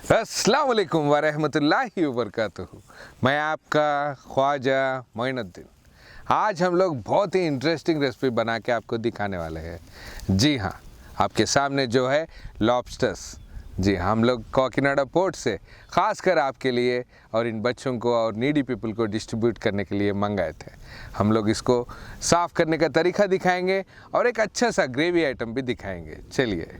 अस्सलाम वालेकुम वरहमतुल्लाहि वबरकातुहू। मैं आपका ख्वाजा मोइनुद्दीन। आज हम लोग बहुत ही इंटरेस्टिंग रेसिपी बना के आपको दिखाने वाले हैं। जी हाँ, आपके सामने जो है लॉबस्टर्स। जी हाँ, हम लोग कोकिनाडा पोर्ट से ख़ासकर आपके लिए और इन बच्चों को और नीडी पीपल को डिस्ट्रीब्यूट करने के लिए मंगाए थे। हम लोग इसको साफ़ करने का तरीका दिखाएंगे और एक अच्छा सा ग्रेवी आइटम भी दिखाएंगे। चलिए।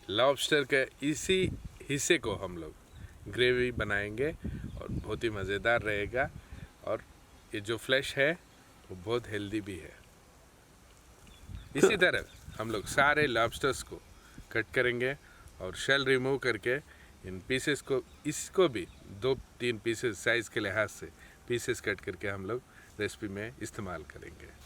लॉबस्टर के इसी हिस्से को हम लोग ग्रेवी बनाएंगे और बहुत ही मज़ेदार रहेगा। और ये जो फ्लैश है वो बहुत हेल्दी भी है। इसी तरह हम लोग सारे लॉबस्टर्स को कट करेंगे और शेल रिमूव करके इन पीसेस को, इसको भी 2-3 पीसेस साइज़ के लिहाज से पीसेस कट करके हम लोग रेसिपी में इस्तेमाल करेंगे।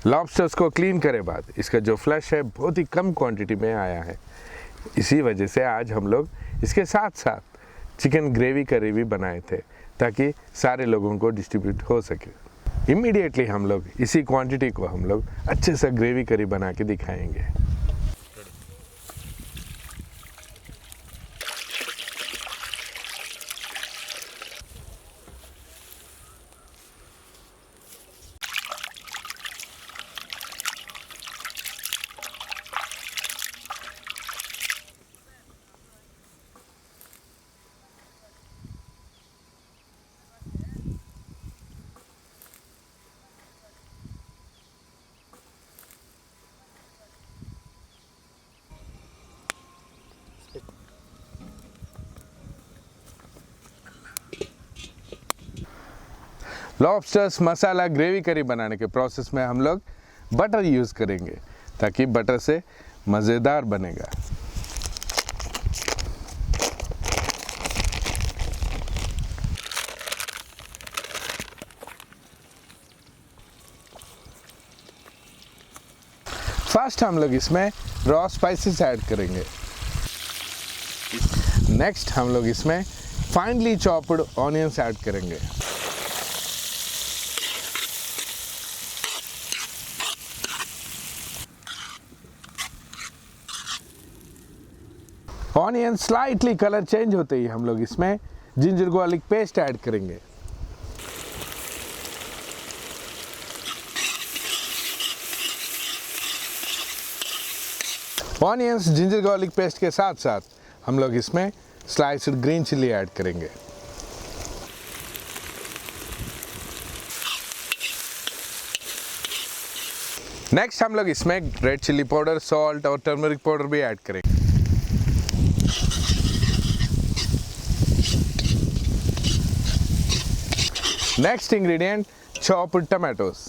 लॉबस्टर्स को क्लीन करे बाद इसका जो फ्लैश है बहुत ही कम क्वांटिटी में आया है। इसी वजह से आज हम लोग इसके साथ साथ चिकन ग्रेवी करी भी बनाए थे ताकि सारे लोगों को डिस्ट्रीब्यूट हो सके। इमीडिएटली हम लोग इसी क्वांटिटी को हम लोग अच्छे से ग्रेवी करी बना के दिखाएंगे। लॉबस्टर्स मसाला ग्रेवी करी बनाने के प्रोसेस में हम लोग बटर यूज़ करेंगे ताकि बटर से मज़ेदार बनेगा। फर्स्ट हम लोग इसमें रॉ स्पाइसेस ऐड करेंगे। नेक्स्ट हम लोग इसमें फाइनली चॉप्ड ऑनियंस ऐड करेंगे। ऑनियन स्लाइटली कलर चेंज होते ही हम लोग इसमें जिंजर गार्लिक पेस्ट ऐड करेंगे। ऑनियंस जिंजर गार्लिक पेस्ट के साथ साथ हम लोग इसमें स्लाइस्ड ग्रीन चिली ऐड करेंगे। नेक्स्ट हम लोग इसमें रेड चिली पाउडर, सॉल्ट और टर्मरिक पाउडर भी ऐड करेंगे। Next ingredient chopped tomatoes.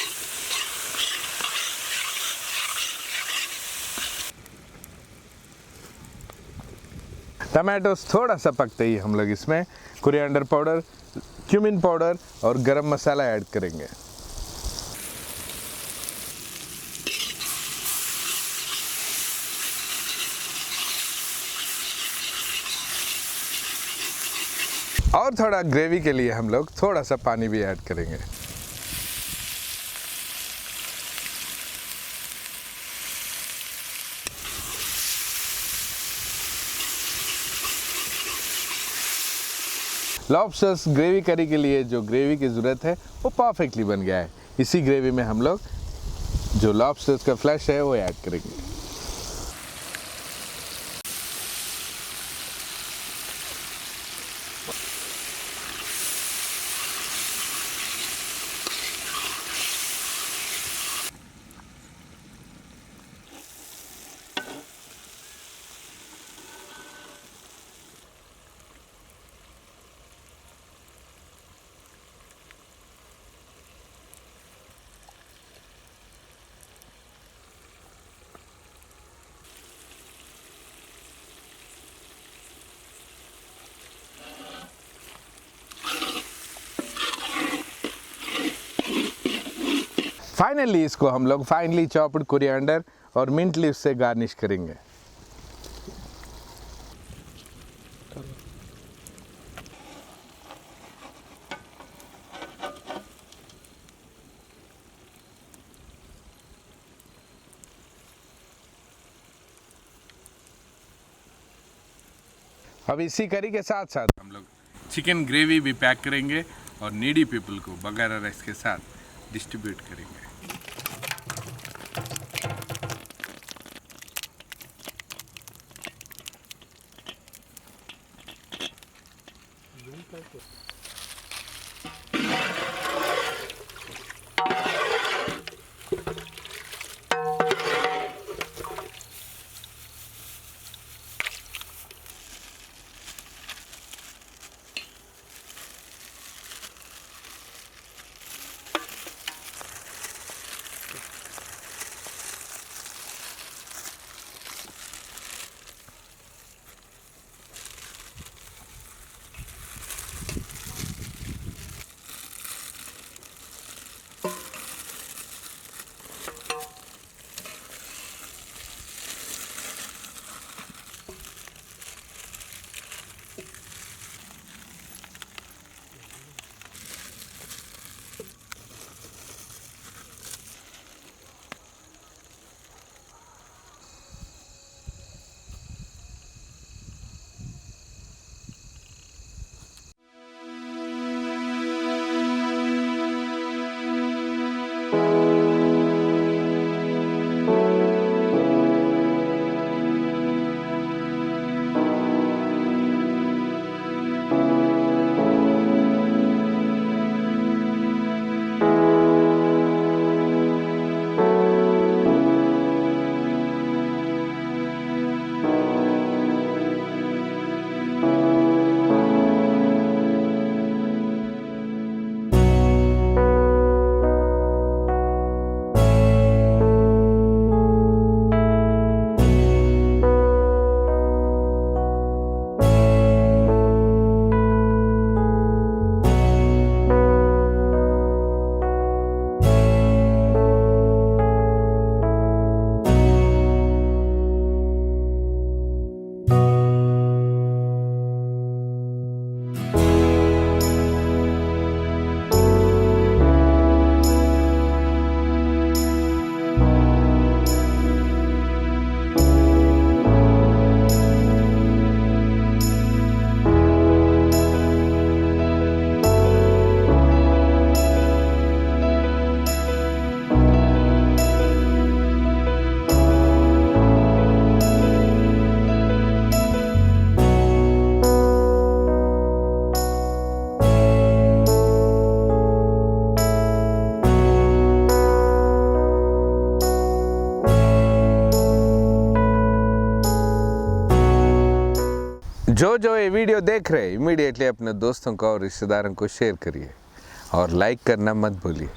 Tomatoes थोड़ा सा पकते ही हम लोग इसमें कोरिएंडर पाउडर, क्यूमिन पाउडर और गरम मसाला ऐड करेंगे। और थोड़ा ग्रेवी के लिए हम लोग थोड़ा सा पानी भी ऐड करेंगे। लॉबस्टर्स ग्रेवी करी के लिए जो ग्रेवी की ज़रूरत है वो परफेक्टली बन गया है। इसी ग्रेवी में हम लोग जो लॉबस्टर्स का फ्लैश है वो ऐड करेंगे। फाइनली इसको हम लोग फाइनली चॉप्ड कोरिएंडर और मिंट लीव्स से गार्निश करेंगे। अब इसी करी के साथ साथ हम लोग चिकन ग्रेवी भी पैक करेंगे और नीडी पीपल को बगारा राइस के साथ डिस्ट्रीब्यूट करेंगे। जो ये वीडियो देख रहे हैं इमीडिएटली अपने दोस्तों को और रिश्तेदारों को शेयर करिए और लाइक करना मत भूलिए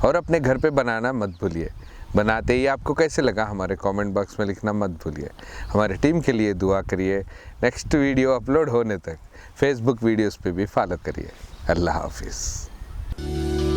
और अपने घर पे बनाना मत भूलिए। बनाते ही आपको कैसे लगा हमारे कमेंट बॉक्स में लिखना मत भूलिए। हमारे टीम के लिए दुआ करिए। नेक्स्ट वीडियो अपलोड होने तक फेसबुक वीडियोस पे भी फॉलो करिए। अल्लाह हाफिज़।